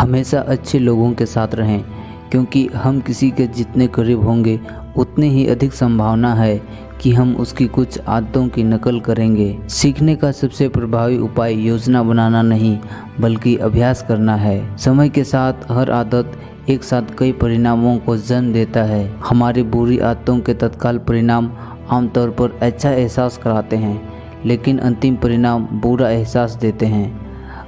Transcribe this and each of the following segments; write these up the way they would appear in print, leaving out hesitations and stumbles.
हमेशा अच्छे लोगों के साथ रहें, क्योंकि हम किसी के जितने करीब होंगे उतनी ही अधिक संभावना है कि हम उसकी कुछ आदतों की नकल करेंगे। सीखने का सबसे प्रभावी उपाय योजना बनाना नहीं बल्कि अभ्यास करना है। समय के साथ हर आदत एक साथ कई परिणामों को जन्म देता है। हमारी बुरी आदतों के तत्काल परिणाम आमतौर पर अच्छा एहसास कराते हैं, लेकिन अंतिम परिणाम बुरा एहसास देते हैं।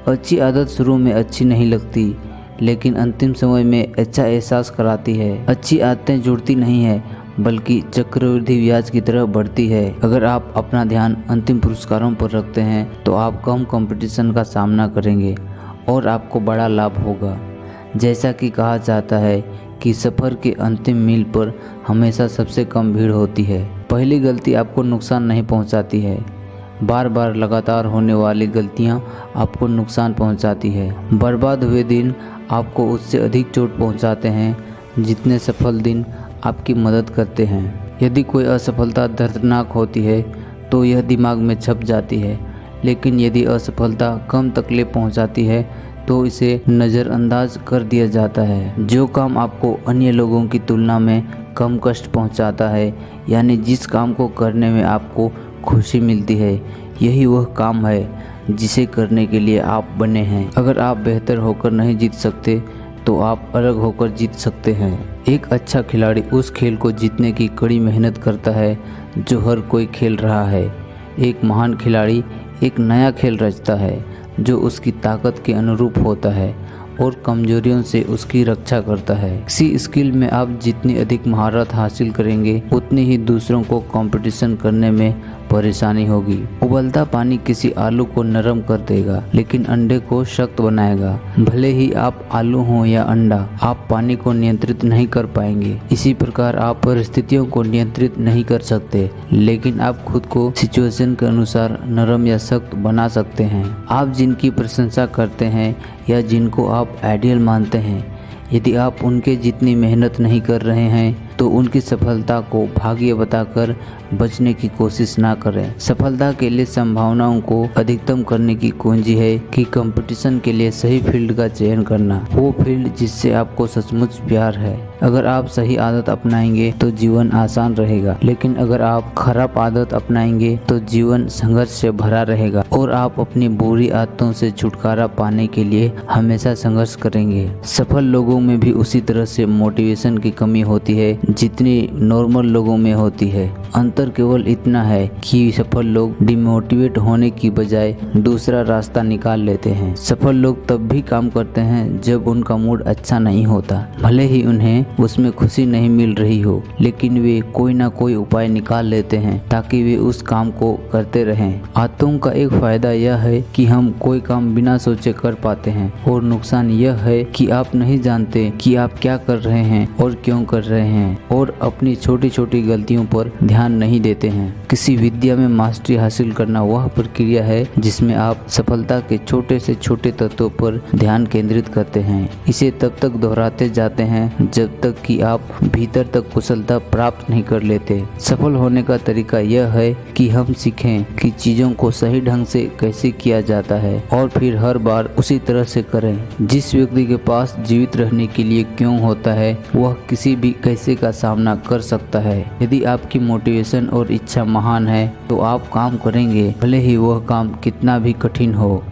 अच्छी आदत शुरू में अच्छी नहीं लगती, लेकिन अंतिम समय में अच्छा एहसास कराती है। अच्छी आदतें जुड़ती नहीं है बल्कि चक्रवृद्धि ब्याज की तरह बढ़ती है। अगर आप अपना ध्यान अंतिम पुरस्कारों पर रखते हैं तो आप कम कंपटीशन का सामना करेंगे और आपको बड़ा लाभ होगा। जैसा कि कहा जाता है कि सफ़र के अंतिम मील पर हमेशा सबसे कम भीड़ होती है। पहली गलती आपको नुकसान नहीं पहुंचाती है, बार बार लगातार होने वाली गलतियां आपको नुकसान पहुंचाती है। बर्बाद हुए दिन आपको उससे अधिक चोट पहुंचाते हैं जितने सफल दिन आपकी मदद करते हैं। यदि कोई असफलता दर्दनाक होती है तो यह दिमाग में छप जाती है, लेकिन यदि असफलता कम तकलीफ पहुंचाती है तो इसे नज़रअंदाज कर दिया जाता है। जो काम आपको अन्य लोगों की तुलना में कम कष्ट पहुंचाता है, यानी जिस काम को करने में आपको खुशी मिलती है, यही वह काम है जिसे करने के लिए आप बने हैं। अगर आप बेहतर होकर नहीं जीत सकते तो आप अलग होकर जीत सकते हैं। एक अच्छा खिलाड़ी उस खेल को जीतने की कड़ी मेहनत करता है जो हर कोई खेल रहा है। एक महान खिलाड़ी एक नया खेल रचता है जो उसकी ताकत के अनुरूप होता है और कमजोरियों से उसकी रक्षा करता है। किसी स्किल में आप जितनी अधिक महारत हासिल करेंगे उतनी ही दूसरों को कंपटीशन करने में परेशानी होगी। उबलता पानी किसी आलू को नरम कर देगा, लेकिन अंडे को सख्त बनाएगा। भले ही आप आलू हो या अंडा, आप पानी को नियंत्रित नहीं कर पाएंगे। इसी प्रकार आप परिस्थितियों को नियंत्रित नहीं कर सकते, लेकिन आप खुद को सिचुएशन के अनुसार नरम या सख्त बना सकते हैं। आप जिनकी प्रशंसा करते हैं या जिनको आप आइडियल मानते हैं, यदि आप उनके जितनी मेहनत नहीं कर रहे हैं तो उनकी सफलता को भाग्य बताकर बचने की कोशिश ना करें। सफलता के लिए संभावनाओं को अधिकतम करने की कुंजी है कि कंपटीशन के लिए सही फील्ड का चयन करना, वो फील्ड जिससे आपको सचमुच प्यार है। अगर आप सही आदत अपनाएंगे तो जीवन आसान रहेगा, लेकिन अगर आप खराब आदत अपनाएंगे तो जीवन संघर्ष से भरा रहेगा और आप अपनी बुरी आदतों से छुटकारा पाने के लिए हमेशा संघर्ष करेंगे। सफल लोगों में भी उसी तरह से मोटिवेशन की कमी होती है जितनी नॉर्मल लोगों में होती है। अंतर केवल इतना है कि सफल लोग डिमोटिवेट होने की बजाय दूसरा रास्ता निकाल लेते हैं। सफल लोग तब भी काम करते हैं जब उनका मूड अच्छा नहीं होता, भले ही उन्हें उसमें खुशी नहीं मिल रही हो, लेकिन वे कोई ना कोई उपाय निकाल लेते हैं ताकि वे उस काम को करते रहें। आदतों का एक फायदा यह है कि हम कोई काम बिना सोचे कर पाते हैं, और नुकसान यह है कि आप नहीं जानते कि आप क्या कर रहे हैं और क्यों कर रहे हैं, और अपनी छोटी छोटी गलतियों पर ध्यान नहीं देते हैं। किसी विद्या में मास्टरी हासिल करना वह प्रक्रिया है जिसमें आप सफलता के छोटे से छोटे तत्वों पर ध्यान केंद्रित करते हैं। इसे तब तक दोहराते जाते हैं जब तक कि आप भीतर तक कुशलता प्राप्त नहीं कर लेते। सफल होने का तरीका यह है कि हम सीखें कि चीजों को सही ढंग से कैसे किया जाता है और फिर हर बार उसी तरह से करें। जिस व्यक्ति के पास जीवित रहने के लिए क्यों होता है, वह किसी भी कैसे का सामना कर सकता है। यदि आपकी मोटिवेशन और इच्छा महान है तो आप काम करेंगे, भले ही वह काम कितना भी कठिन हो।